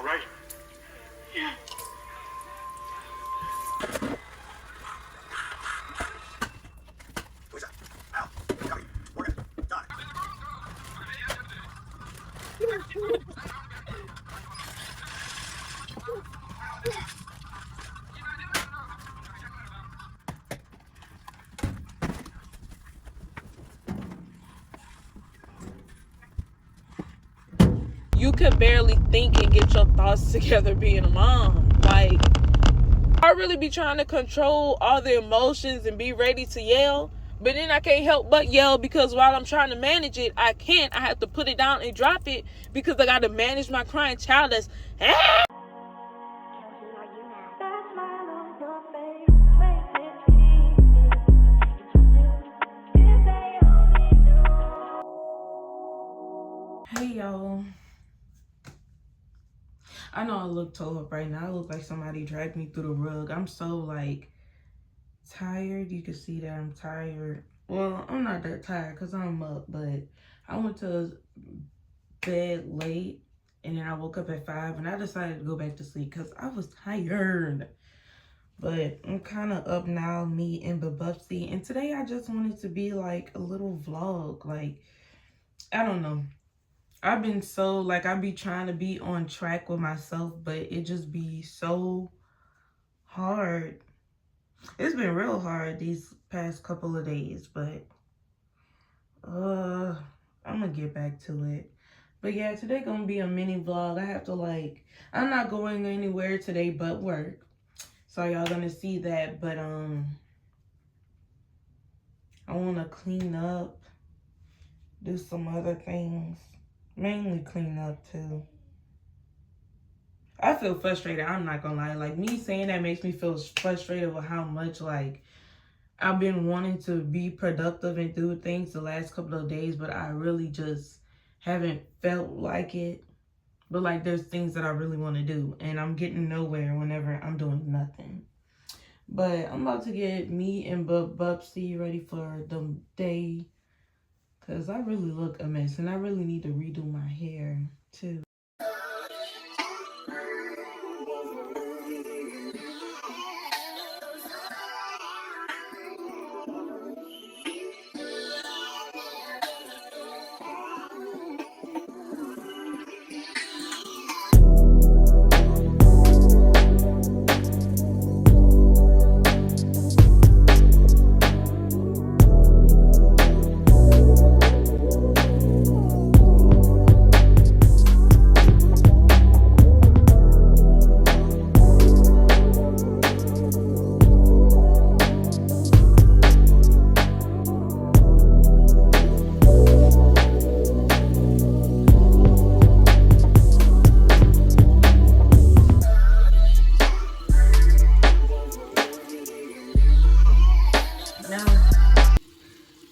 right? Yeah. You could barely think and get your thoughts together being a mom. Like, I really be trying to control all the emotions and be ready to yell, but then I can't help but yell because while I'm trying to manage it, I can't. I have to put it down and drop it because I got to manage my crying child that's Hey y'all, I know I look toe up right now. I look like somebody dragged me through the rug. I'm so like tired. You can see that I'm tired. Well, I'm not that tired because I'm up, but I went to bed late and then I woke up at 5 and I decided to go back to sleep because I was tired. But I'm kind of up now, me and Babupsy, and today I just wanted to be like a little vlog. Like, I don't know, I've been so like I be trying to be on track with myself, but it just be so hard. It's been real hard these past couple of days, but I'm gonna get back to it. But yeah, today gonna be a mini vlog. I have to like, I'm not going anywhere today but work, so y'all gonna see that. But I want to clean up, do some other things, mainly clean up too. I feel frustrated, I'm not gonna lie. Like, me saying that makes me feel frustrated with how much like I've been wanting to be productive and do things the last couple of days, but I really just haven't felt like it. But like, there's things that I really want to do and I'm getting nowhere whenever I'm doing nothing. But I'm about to get me and Bubsy ready for the day because I really look a mess and I really need to redo my hair too.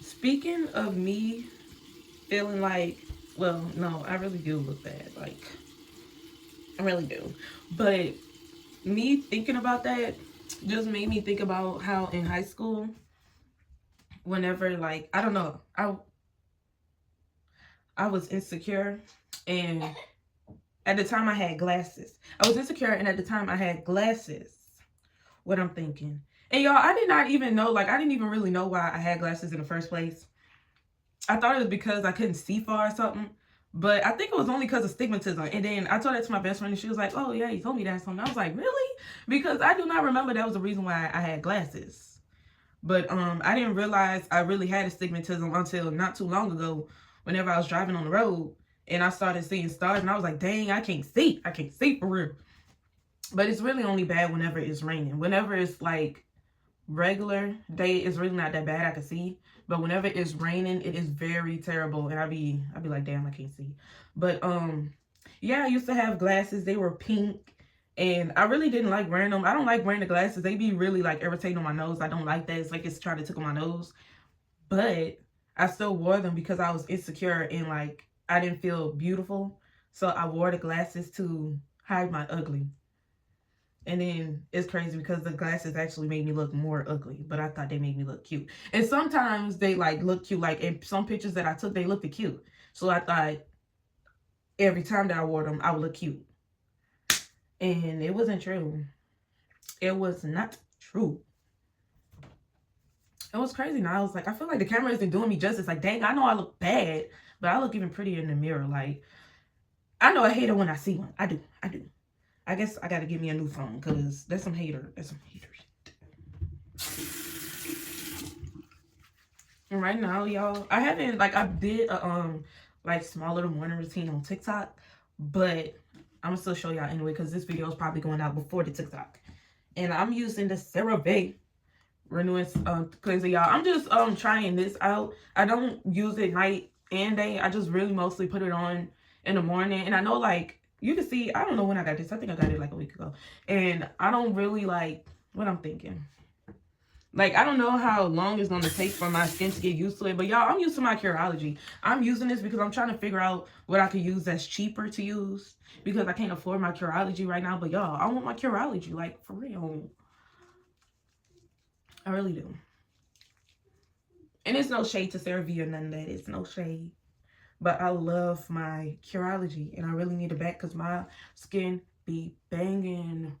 Speaking of me feeling like, well, no, I really do look bad. Like, I really do. But me thinking about that just made me think about how in high school, whenever, like, I don't know, I was insecure, and at the time I had glasses. I was insecure, and at the time I had glasses. What I'm thinking. And y'all, I did not even know, like, I didn't even really know why I had glasses in the first place. I thought it was because I couldn't see far or something. But I think it was only because of stigmatism. And then I told that to my best friend and she was like, oh yeah, you told me that something. I was like, really? Because I do not remember that was the reason why I had glasses. But I didn't realize I really had astigmatism until not too long ago, whenever I was driving on the road and I started seeing stars and I was like, dang, I can't see. I can't see for real. But it's really only bad whenever it's raining. Whenever it's like regular day, it's really not that bad. I can see. But whenever it's raining, it is very terrible. And I'd be like, damn, I can't see. But yeah, I used to have glasses. They were pink. And I really didn't like wearing them. I don't like wearing the glasses. They be really like irritating on my nose. I don't like that. It's like it's trying to tickle my nose. But I still wore them because I was insecure and like I didn't feel beautiful. So I wore the glasses to hide my ugly. And then it's crazy because the glasses actually made me look more ugly, but I thought they made me look cute. And sometimes they like look cute. Like in some pictures that I took, they looked cute. So I thought every time that I wore them, I would look cute. And it wasn't true. It was not true. It was crazy. Now I was like, I feel like the camera isn't doing me justice. Like, dang, I know I look bad, but I look even prettier in the mirror. Like, I know I hate it when I see one. I do. I guess I gotta give me a new phone because there's some haters. And right now, y'all, I haven't, like, I did a like small little morning routine on TikTok, but I'm gonna still show y'all anyway because this video is probably going out before the TikTok. And I'm using the CeraVe renewing cleanser, y'all. I'm just trying this out. I don't use it night and day. I just really mostly put it on in the morning. And I know, like, you can see, I don't know when I got this. I think I got it like a week ago. And I don't really like what I'm thinking. Like, I don't know how long it's going to take for my skin to get used to it. But, y'all, I'm used to my Curology. I'm using this because I'm trying to figure out what I could use that's cheaper to use. Because I can't afford my Curology right now. But, y'all, I want my Curology. Like, for real. I really do. And it's no shade to CeraVe or none of that. It's no shade. But I love my Curology. And I really need it back because my skin be banging.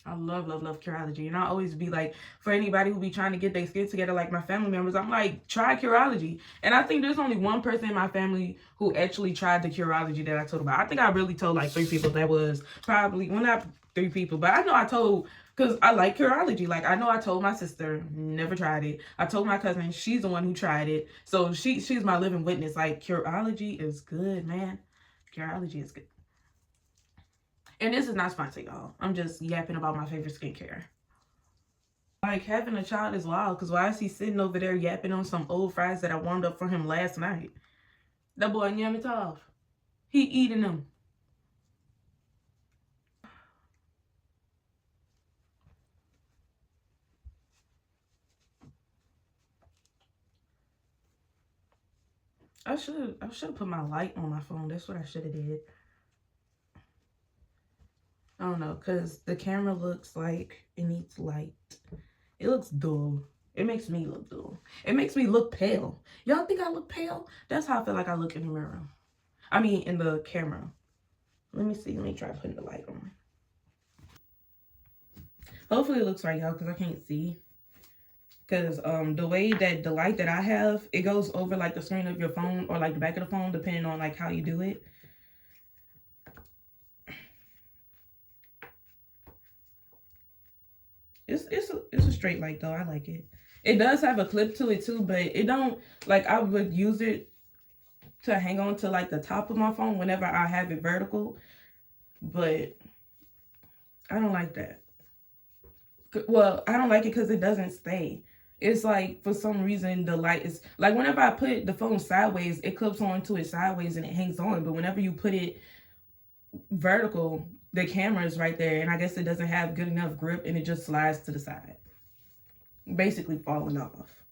I love Curology. And I always be like, for anybody who be trying to get their skin together, like my family members, I'm like, try Curology. And I think there's only one person in my family who actually tried the Curology that I told about. I think I really told like 3 people. That was probably, well, not 3 people, but I know I told, because I like Curology. Like, I know I told my sister, never tried it. I told my cousin, she's the one who tried it. So she's my living witness. Like, Curology is good, man. Curology is good. And this is not sponsored, y'all. I'm just yapping about my favorite skincare. Like, having a child is wild. Because why is he sitting over there yapping on some old fries that I warmed up for him last night? That boy yam it off. He eating them. I should have put my light on my phone. That's what I should have did. I don't know, because the camera looks like it needs light. It looks dull. It makes me look dull. It makes me look pale. Y'all think I look pale? That's how I feel like I look in the mirror. I mean, in the camera. Let me see. Let me try putting the light on. Hopefully it looks right, y'all, because I can't see. Because the way that the light that I have, it goes over like the screen of your phone or like the back of the phone, depending on like how you do it. It's a straight light though. I like it. It does have a clip to it too, but it don't, like, I would use it to hang on to like the top of my phone whenever I have it vertical, but I don't like that. Well, I don't like it because it doesn't stay. It's like, for some reason, the light is, like, whenever I put the phone sideways, it clips onto it sideways and it hangs on. But whenever you put it vertical, the camera is right there. And I guess it doesn't have good enough grip and it just slides to the side. Basically falling off.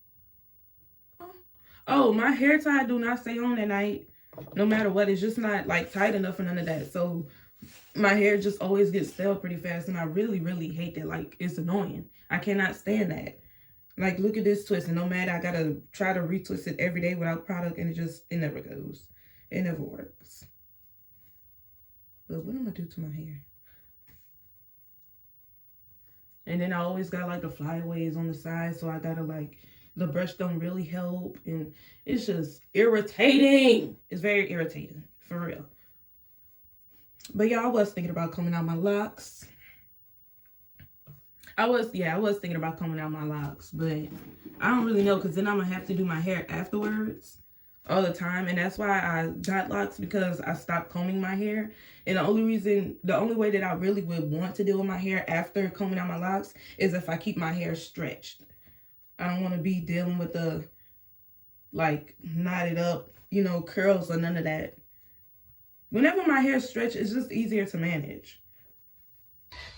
Oh, my hair tie do not stay on at night. No matter what. It's just not, like, tight enough for none of that. So my hair just always gets stale pretty fast. And I really, really hate that. Like, it's annoying. I cannot stand that. Like, look at this twist, and no matter, I gotta try to retwist it every day without product, and it never goes. It never works. But what am I gonna do to my hair? And then I always got like the flyaways on the side, so I gotta like, the brush don't really help, and it's just irritating. It's very irritating, for real. But yeah, I was thinking about combing out my locks. I was thinking about combing out my locks, but I don't really know, because then I'm going to have to do my hair afterwards all the time. And that's why I got locks, because I stopped combing my hair. And the only way that I really would want to deal with my hair after combing out my locks is if I keep my hair stretched. I don't want to be dealing with the, like, knotted up, you know, curls or none of that. Whenever my hair is stretched, it's just easier to manage.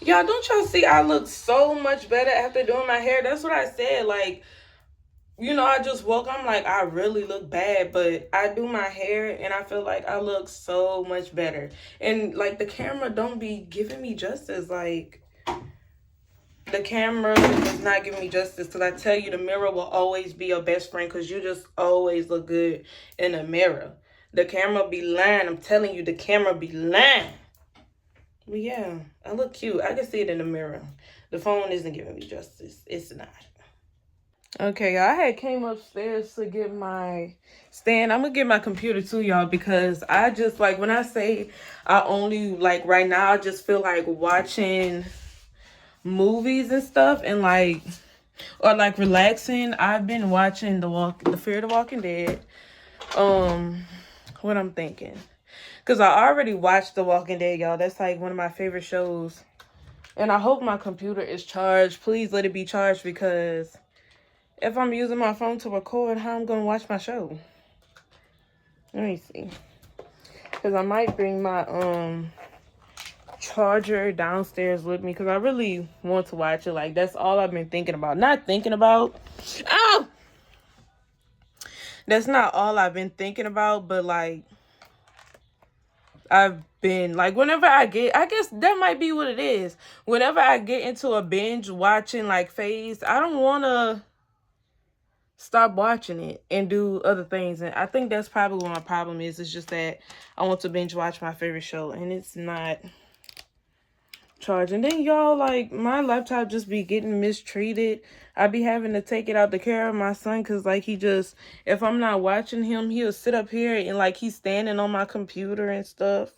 Y'all, don't y'all see I look so much better after doing my hair? That's what I said. Like, you know, I just woke up, I'm like, I really look bad, but I do my hair and I feel like I look so much better. And like, the camera don't be giving me justice. Like, the camera is not giving me justice, because I tell you, the mirror will always be your best friend, because you just always look good in the mirror. The camera be lying. I'm telling you, the camera be lying. But yeah, I look cute. I can see it in the mirror. The phone isn't giving me justice. It's not. Okay, y'all, I had came upstairs to get my stand. I'm gonna get my computer too, y'all, because I just, like, when I say I only, like, right now, I just feel like watching movies and stuff and, like, or, like, relaxing. I've been watching the Fear of the Walking Dead. What I'm thinking. Because I already watched The Walking Dead, y'all. That's, like, one of my favorite shows. And I hope my computer is charged. Please let it be charged, because if I'm using my phone to record, how I'm going to watch my show? Let me see. Because I might bring my charger downstairs with me, because I really want to watch it. Like, that's all I've been thinking about. Not thinking about. Oh! That's not all I've been thinking about, but, like, I've been, like, whenever I guess that might be what it is. Whenever I get into a binge watching, like, phase, I don't want to stop watching it and do other things. And I think that's probably what my problem is. It's just that I want to binge watch my favorite show and it's not charging. Then, y'all, like, my laptop just be getting mistreated. I be having to take it out to care of my son, because, like, he just, if I'm not watching him, he'll sit up here and, like, he's standing on my computer and stuff.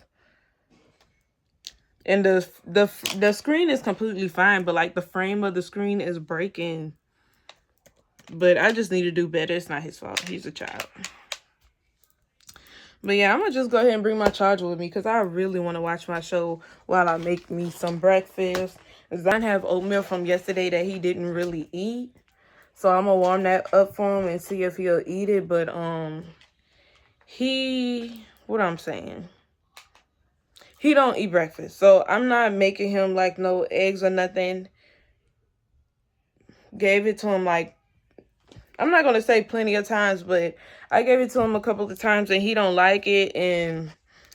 And the screen is completely fine, but, like, the frame of the screen is breaking. But I just need to do better. It's not his fault. He's a child. But yeah, I'm going to just go ahead and bring my charger with me, because I really want to watch my show while I make me some breakfast. Zion have oatmeal from yesterday that he didn't really eat. So I'm going to warm that up for him and see if he'll eat it. But what I'm saying, he don't eat breakfast. So I'm not making him, like, no eggs or nothing. Gave it to him, like, I'm not going to say plenty of times, but I gave it to him a couple of times and he don't like it. And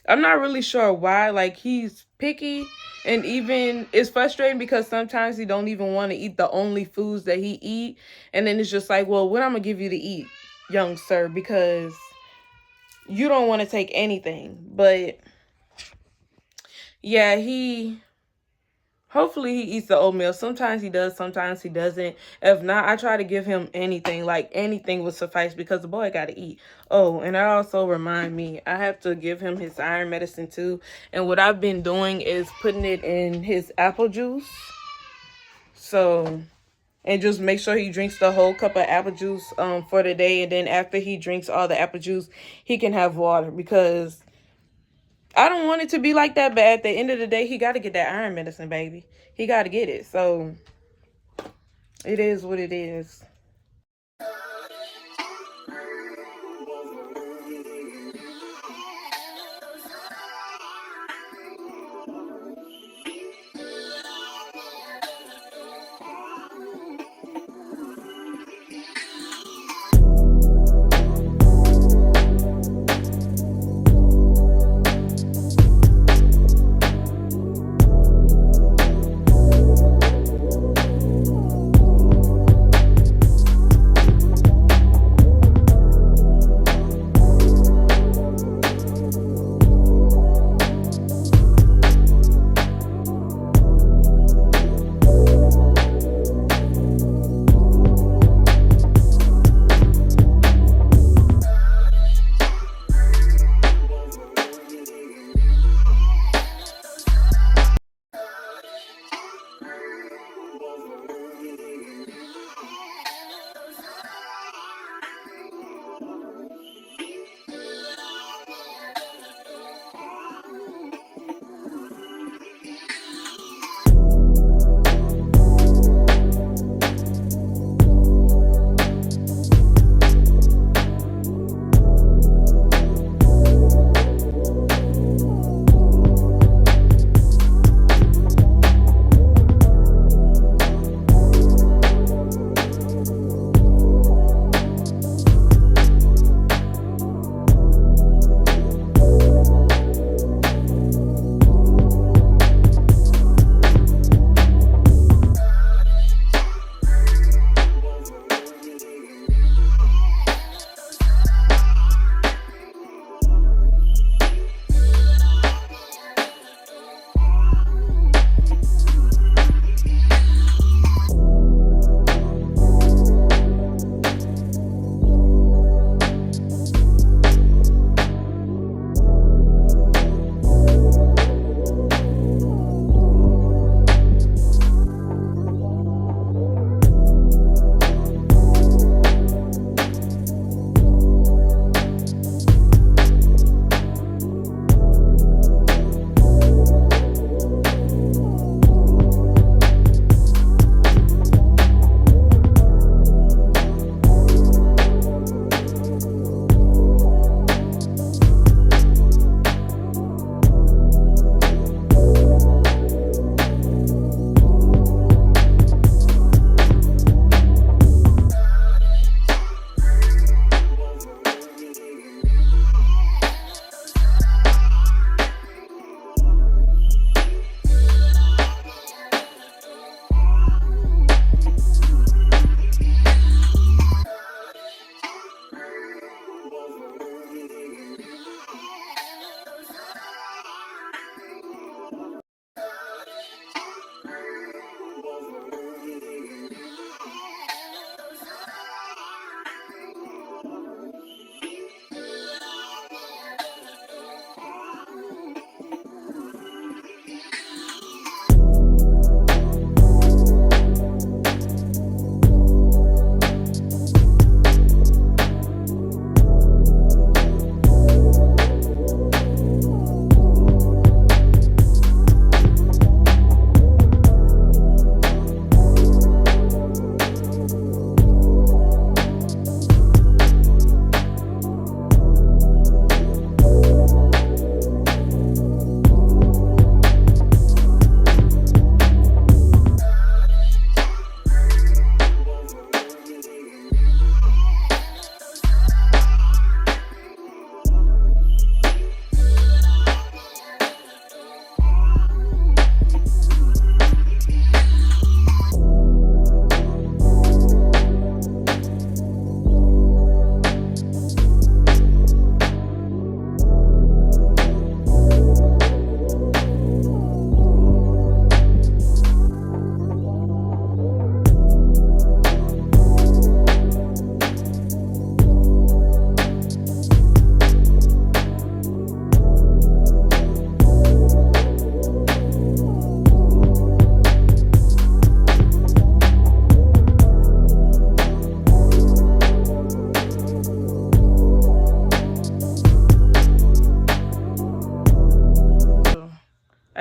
I'm not really sure why. Like, he's picky, and even it's frustrating because sometimes he don't even want to eat the only foods that he eat. And then it's just like, well, what I'm going to give you to eat, young sir, because you don't want to take anything. But yeah, hopefully he eats the oatmeal. Sometimes he does, sometimes he doesn't. If not, I try to give him anything. Like, anything would suffice, because the boy got to eat. Oh, and that also remind me, I have to give him his iron medicine too. And what I've been doing is putting it in his apple juice. So, and just make sure he drinks the whole cup of apple juice for the day. And then after he drinks all the apple juice, he can have water, because I don't want it to be like that, but at the end of the day, he got to get that iron medicine, baby. He got to get it. So, it is what it is.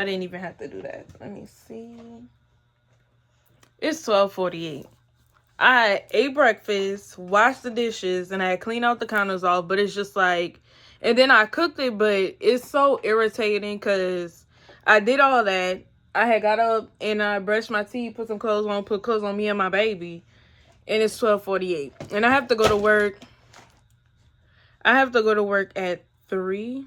I didn't even have to do that. Let me see. It's 12:48. I ate breakfast, washed the dishes, and I cleaned out the counters off, but it's just like, and then I cooked it, but it's so irritating because I did all that. I had got up and I brushed my teeth, put some clothes on, put clothes on me and my baby, and it's 12:48. And I have to go to work. I have to go to work at 3.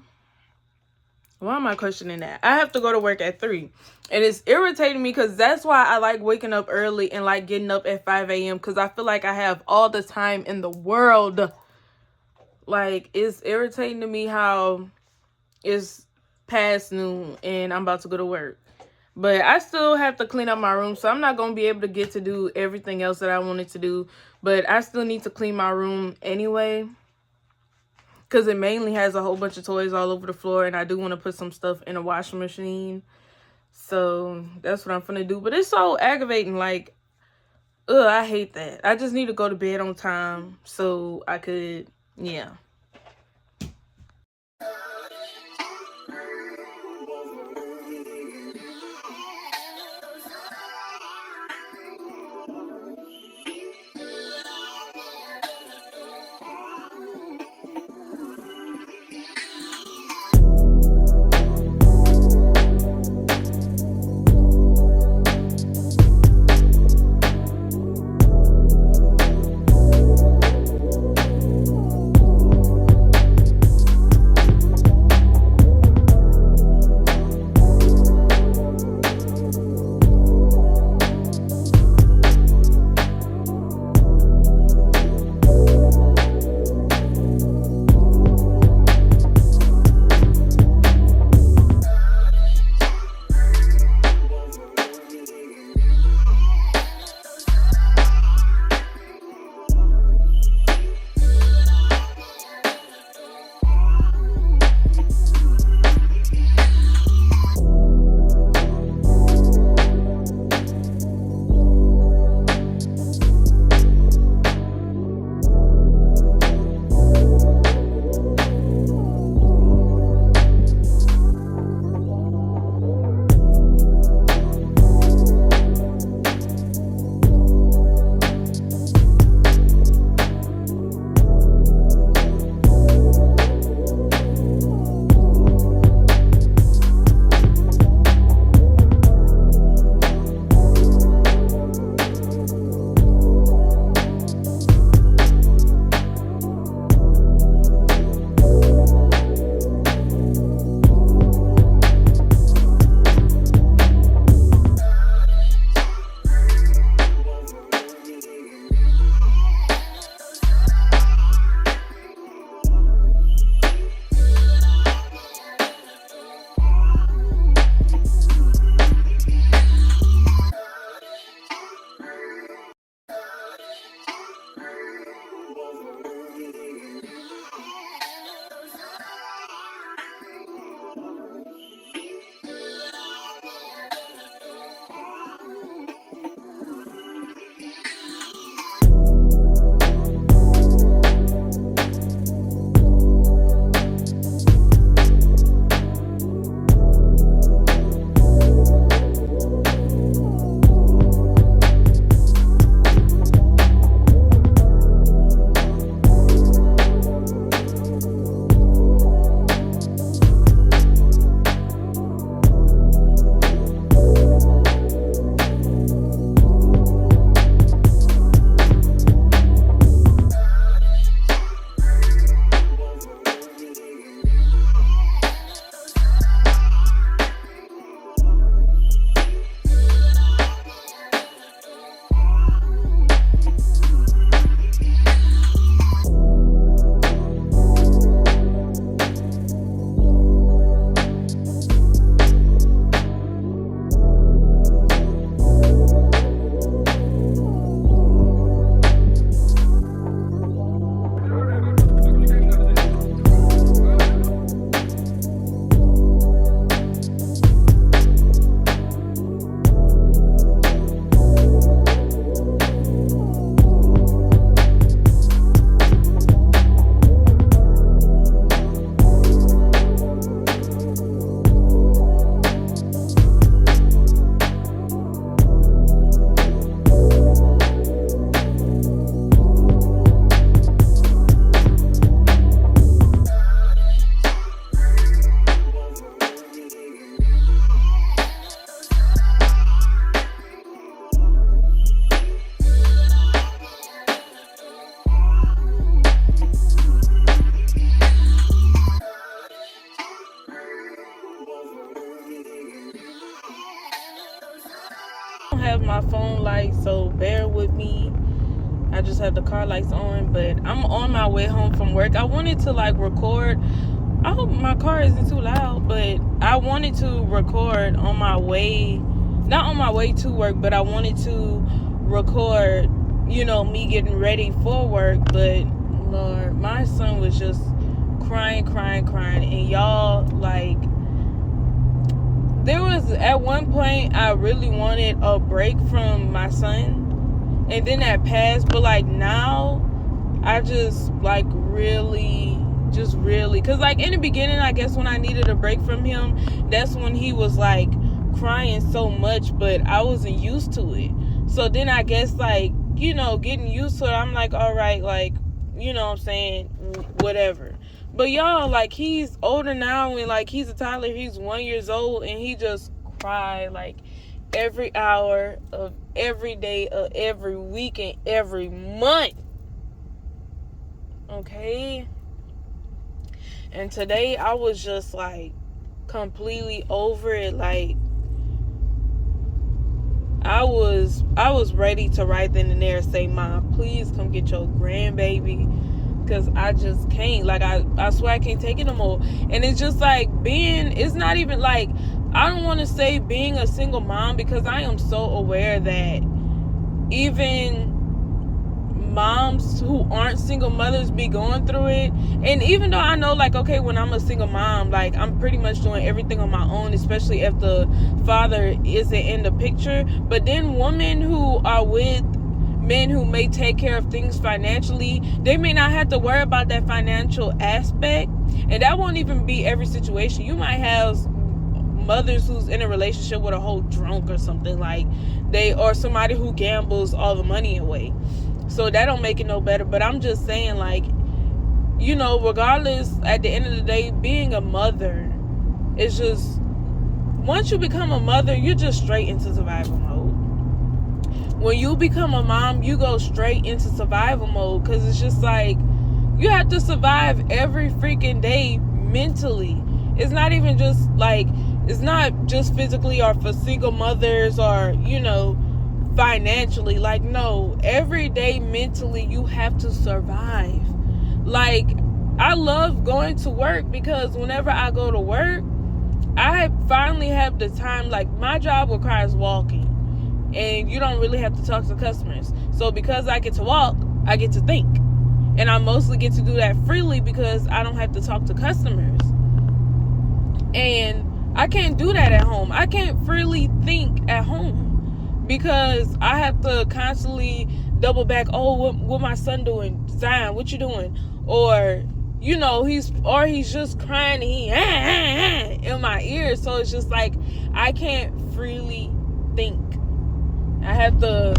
Why am I questioning that? I have to go to work at 3. And it's irritating me because that's why I like waking up early and like getting up at 5 a.m. because I feel like I have all the time in the world. Like, it's irritating to me how it's past noon and I'm about to go to work. But I still have to clean up my room, so I'm not going to be able to get to do everything else that I wanted to do. But I still need to clean my room anyway, because it mainly has a whole bunch of toys all over the floor, and I do want to put some stuff in a washing machine. So that's what I'm finna do. But it's so aggravating. Like, ugh, I hate that. I just need to go to bed on time so I could, yeah. have my phone lights, so bear with me. I just have the car lights on, but I'm on my way home from work. I wanted to like record. I hope my car isn't too loud, but I wanted to record on my way, not on my way to work, but I wanted to record, you know, me getting ready for work. But Lord, my son was just crying, and y'all, like, there was at one point I really wanted a break from my son, and then that passed. But like now, I just like really, because like in the beginning, I guess when I needed a break from him, that's when he was like crying so much, but I wasn't used to it. So then I guess, like, you know, getting used to it, I'm like, all right, like, you know what I'm saying, whatever. But y'all, like, he's older now, and like he's a toddler. He's 1 year old, and he just cry like every hour of every day of every week and every month. Okay. And today I was just like completely over it. Like, I was ready to right then and there say, Mom, please come get your grandbaby, because I just can't. Like, I swear I can't take it no more. And it's just like it's not even like, I don't want to say being a single mom, because I am so aware that even moms who aren't single mothers be going through it. And even though I know, like, okay, when I'm a single mom, like, I'm pretty much doing everything on my own, especially if the father isn't in the picture. But then women who are with men who may take care of things financially, they may not have to worry about that financial aspect. And that won't even be every situation. You might have mothers who's in a relationship with a whole drunk or something, like or somebody who gambles all the money away. So that don't make it no better. But I'm just saying, like, you know, regardless, at the end of the day, being a mother is just, once you become a mother, you're just straight into survival mode. When you become a mom, you go straight into survival mode, because it's just like, you have to survive every freaking day mentally. It's not even just like, it's not just physically or for single mothers or, you know, financially. Like, no, every day mentally you have to survive. Like, I love going to work, because whenever I go to work, I finally have the time. Like, my job requires walking, and you don't really have to talk to customers. So because I get to walk, I get to think, and I mostly get to do that freely because I don't have to talk to customers. And I can't do that at home. I can't freely think at home, because I have to constantly double back. Oh, what my son doing? Zion, what you doing? Or, you know, he's just crying, and he in my ear. So it's just like, I can't freely think. I have to,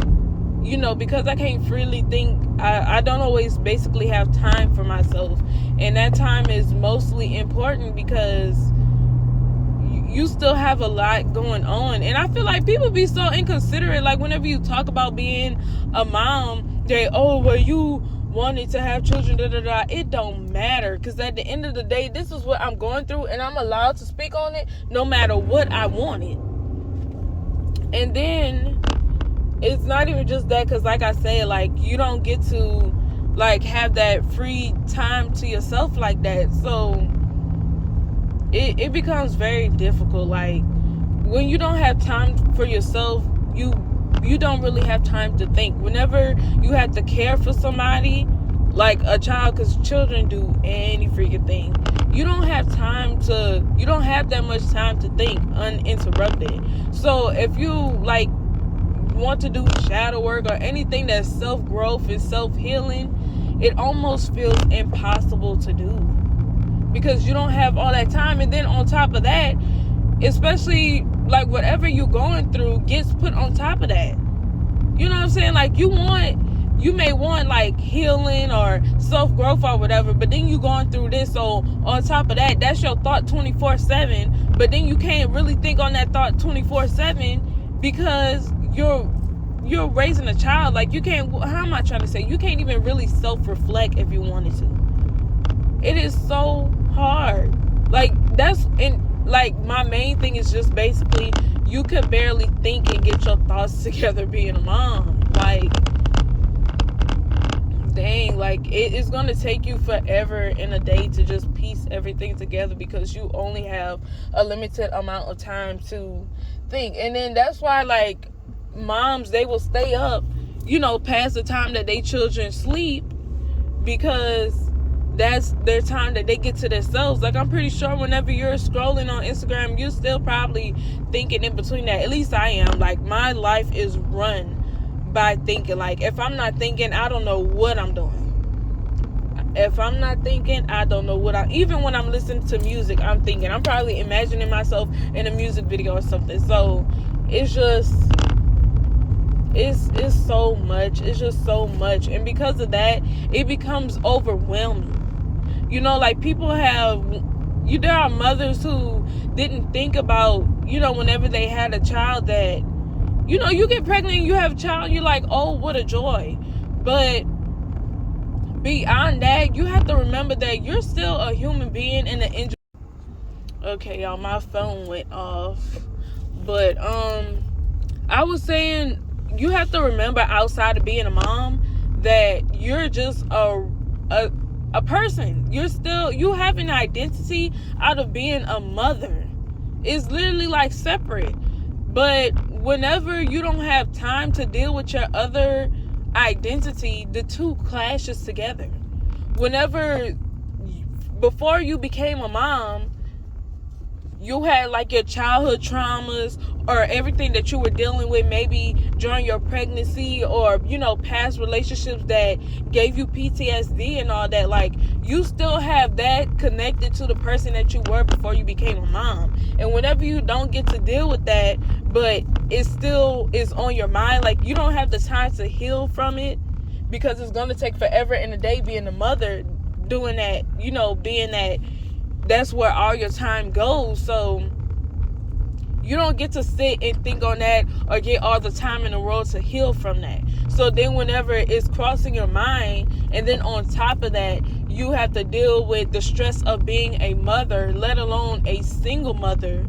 you know, because I can't freely think, I don't always basically have time for myself. And that time is mostly important, because you still have a lot going on. And I feel like people be so inconsiderate. Like, whenever you talk about being a mom, they, oh, well, you wanted to have children, It don't matter, because at the end of the day, this is what I'm going through, and I'm allowed to speak on it no matter what I wanted. And then it's not even just that, because like I said, like, you don't get to like have that free time to yourself like that. So it becomes very difficult. Like, when you don't have time for yourself, you don't really have time to think. Whenever you have to care for somebody, like a child, because children do any freaking thing, you don't have that much time to think uninterrupted. So if you like want to do shadow work or anything that's self-growth and self-healing, it almost feels impossible to do, because you don't have all that time. And then on top of that, especially like whatever you're going through gets put on top of that. You know what I'm saying? Like, you may want like healing or self-growth or whatever, but then you going through this. So on top of that, that's your thought 24/7. But then you can't really think on that thought 24/7, because you're raising a child. Like, you can't, how am I trying to say? You can't even really self-reflect if you wanted to. It is so hard. Like, my main thing is just basically you could barely think and get your thoughts together being a mom. Like, dang, like, it's going to take you forever in a day to just piece everything together, because you only have a limited amount of time to think. And then that's why, like, moms, they will stay up, you know, past the time that they children sleep, because that's their time that they get to themselves. Like, I'm pretty sure whenever you're scrolling on Instagram, you're still probably thinking in between that. At least I am. Like, my life is run by thinking. Like, if I'm not thinking, I don't know what I'm doing. If I'm not thinking, I don't know what even when I'm listening to music, I'm thinking. I'm probably imagining myself in a music video or something. So it's just, it's so much. It's just so much. And because of that, it becomes overwhelming. You know, like, people have, there are mothers who didn't think about, you know, whenever they had a child, that, you know, you get pregnant, you have a child, you're like, oh, what a joy. But beyond that, you have to remember that you're still a human being and an individual. Okay, y'all, my phone went off. But I was saying, you have to remember, outside of being a mom, that you're just a person. You have an identity out of being a mother. It's literally like separate. But whenever you don't have time to deal with your other identity, the two clashes together. Before you became a mom, you had, like, your childhood traumas, or everything that you were dealing with, maybe during your pregnancy, or, you know, past relationships that gave you PTSD and all that. Like, you still have that connected to the person that you were before you became a mom. And whenever you don't get to deal with that, but it still is on your mind, like, you don't have the time to heal from it, because it's going to take forever in a day being a mother, doing that, you know, being that's where all your time goes. So you don't get to sit and think on that, or get all the time in the world to heal from that. So then whenever it's crossing your mind, and then on top of that, you have to deal with the stress of being a mother, let alone a single mother,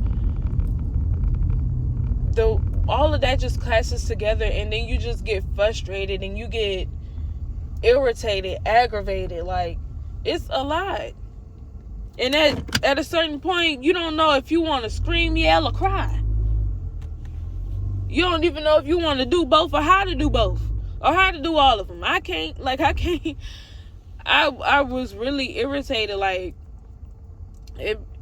all of that just clashes together, and then you just get frustrated, and you get irritated, aggravated. Like, it's a lot. And at a certain point, you don't know if you want to scream, yell, or cry. You don't even know if you want to do both, or how to do both, or how to do all of them. I can't. I was really irritated. Like,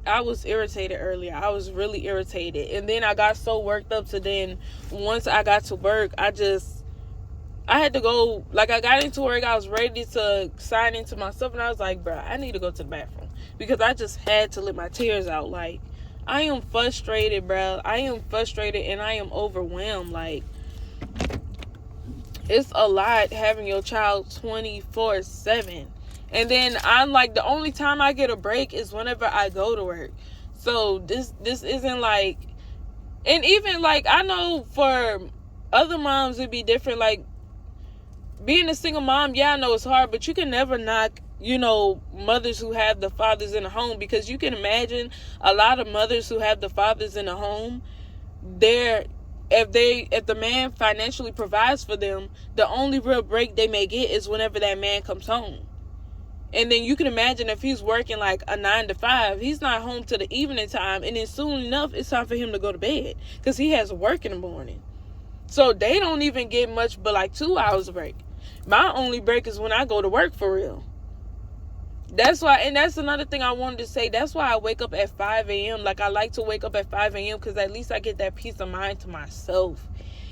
I was irritated earlier. I was really irritated. And then I got so worked up to then, once I got to work, I had to go. Like, I got into work, I was ready to sign into my stuff, and I was like, bro, I need to go to the bathroom. Because I just had to let my tears out. Like, I am frustrated, bro. I am frustrated, and I am overwhelmed. Like, it's a lot having your child 24/7. And then I'm like, the only time I get a break is whenever I go to work. So this isn't like, and even like, I know for other moms it'd be different. Like, being a single mom, yeah, I know it's hard, but you can never knock, you know, mothers who have the fathers in the home, because you can imagine a lot of mothers who have the fathers in the home, if the man financially provides for them, the only real break they may get is whenever that man comes home. And then you can imagine if he's working like a 9 to 5, he's not home till the evening time, and then soon enough it's time for him to go to bed, because he has work in the morning. So they don't even get much but like 2 hours of break. My only break is when I go to work, for real. That's why, and that's another thing I wanted to say. That's why I wake up at 5 a.m. Like, I like to wake up at 5 a.m. because at least I get that peace of mind to myself.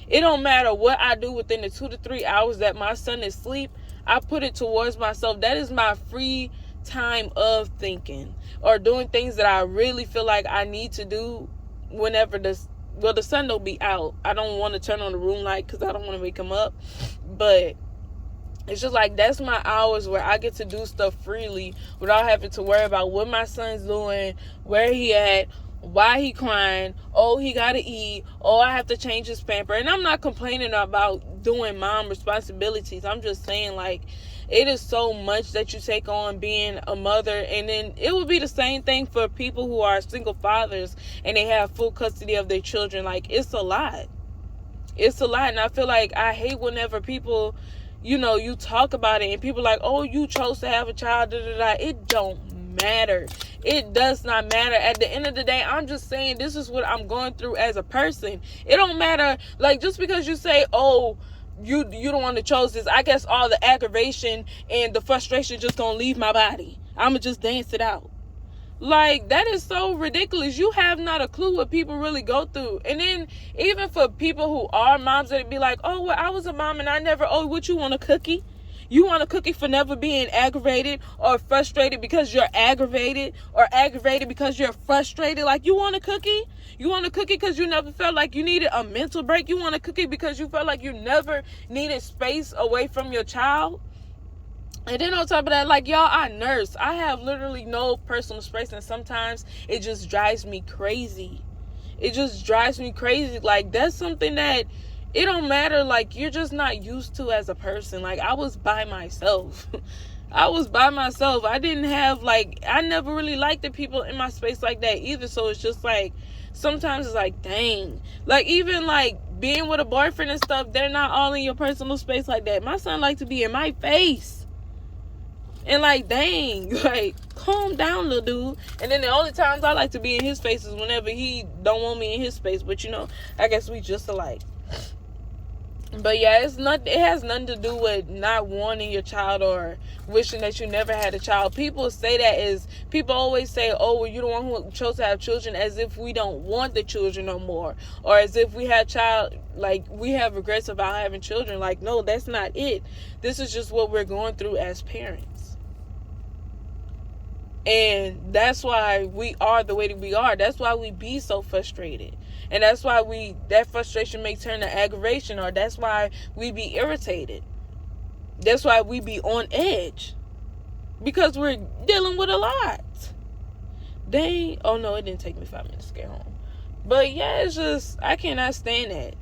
It don't matter what I do within the 2 to 3 hours that my son is asleep. I put it towards myself. That is my free time of thinking, or doing things that I really feel like I need to do whenever the sun don't be out. I don't want to turn on the room light because I don't want to wake him up. But it's just like, that's my hours where I get to do stuff freely without having to worry about what my son's doing, where he at, why he crying, oh, he gotta eat, oh, I have to change his pamper. And I'm not complaining about doing mom responsibilities. I'm just saying, like, it is so much that you take on being a mother. And then it would be the same thing for people who are single fathers and they have full custody of their children. Like, it's a lot. It's a lot. And I feel like I hate whenever people, you know, you talk about it and people like, oh, you chose to have a child, da, da, da. It don't matter. It does not matter. At the end of the day, I'm just saying this is what I'm going through as a person. It don't matter. Like, just because you say, oh, you don't want to chose this, I guess all the aggravation and the frustration just gonna leave my body. I'ma just dance it out. Like, that is so ridiculous. You have not a clue what people really go through. And then even for people who are moms, they'd be like, oh, well, I was a mom and I never, oh, what, you want a cookie? You want a cookie for never being aggravated or frustrated because you're aggravated, or aggravated because you're frustrated? Like, you want a cookie? You want a cookie because you never felt like you needed a mental break? You want a cookie because you felt like you never needed space away from your child? And then on top of that, like, y'all, I nurse. I have literally no personal space, and sometimes it just drives me crazy. It just drives me crazy. Like, that's something that it don't matter. Like, you're just not used to as a person. Like, I was by myself. I was by myself. I didn't have, like, I never really liked the people in my space like that either. So it's just like, sometimes it's like, dang. Like, even like being with a boyfriend and stuff, they're not all in your personal space like that. My son likes to be in my face. And like, dang, like, calm down, little dude. And then the only times I like to be in his face is whenever he don't want me in his space. But, you know, I guess we just alike. But yeah, it has nothing to do with not wanting your child or wishing that you never had a child. People say that as, people always say, oh, well, you're the one who chose to have children, as if we don't want the children no more, or as if we have like we have regrets about having children. Like, no, that's not it. This is just what we're going through as parents. And that's why we are the way that we are. That's why we be so frustrated. And that's why that frustration may turn to aggravation, or that's why we be irritated. That's why we be on edge. Because we're dealing with a lot. Oh no, it didn't take me 5 minutes to get home. But yeah, it's just, I cannot stand that.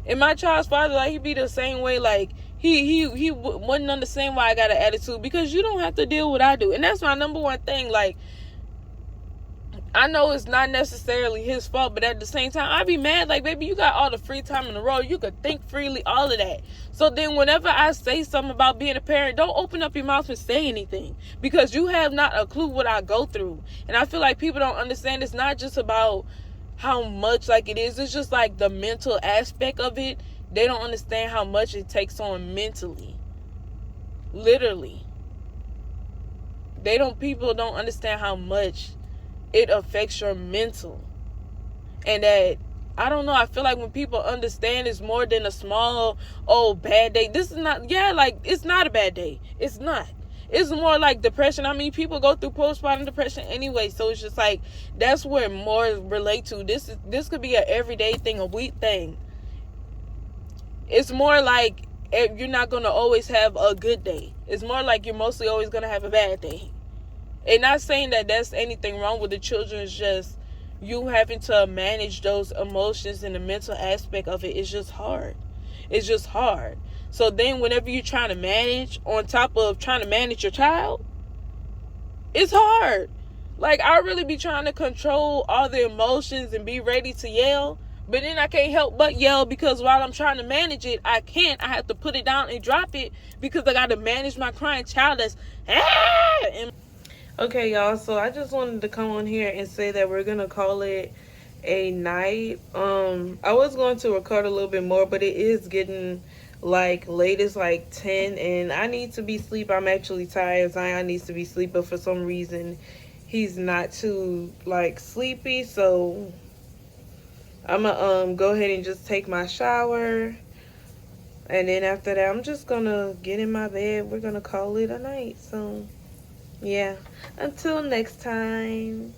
And my child's father, like, he be the same way. Like, he wouldn't understand why I got an attitude, because you don't have to deal with what I do. And that's my number one thing. Like, I know it's not necessarily his fault, but at the same time, I be mad. Like, baby, you got all the free time in the world. You could think freely, all of that. So then whenever I say something about being a parent, don't open up your mouth and say anything, because you have not a clue what I go through. And I feel like people don't understand. It's not just about how much, like, it is. It's just like the mental aspect of it. They don't understand how much it takes on mentally. Literally. People don't understand how much it affects your mental. And that, I don't know, I feel like when people understand, it's more than a small, oh, bad day. This is not, yeah, like, it's not a bad day. It's not. It's more like depression. I mean, people go through postpartum depression anyway. So it's just like, that's where more relate to. This could be an everyday thing, a week thing. It's more like you're not going to always have a good day. It's more like you're mostly always going to have a bad day. And not saying that that's anything wrong with the children. It's just you having to manage those emotions, and the mental aspect of it is just hard. It's just hard. So then whenever you're trying to manage, on top of trying to manage your child, it's hard. Like, I really be trying to control all the emotions and be ready to yell. But then I can't help but yell, because while I'm trying to manage it, I can't. I have to put it down and drop it, because I got to manage my crying child that's, and okay, y'all, so I just wanted to come on here and say that we're going to call it a night. I was going to record a little bit more, but it is getting, like, late. It's like 10, and I need to be asleep. I'm actually tired. Zion needs to be asleep, but for some reason, he's not too, like, sleepy, so I'm going to go ahead and just take my shower. And then after that, I'm just going to get in my bed. We're going to call it a night, so yeah, until next time.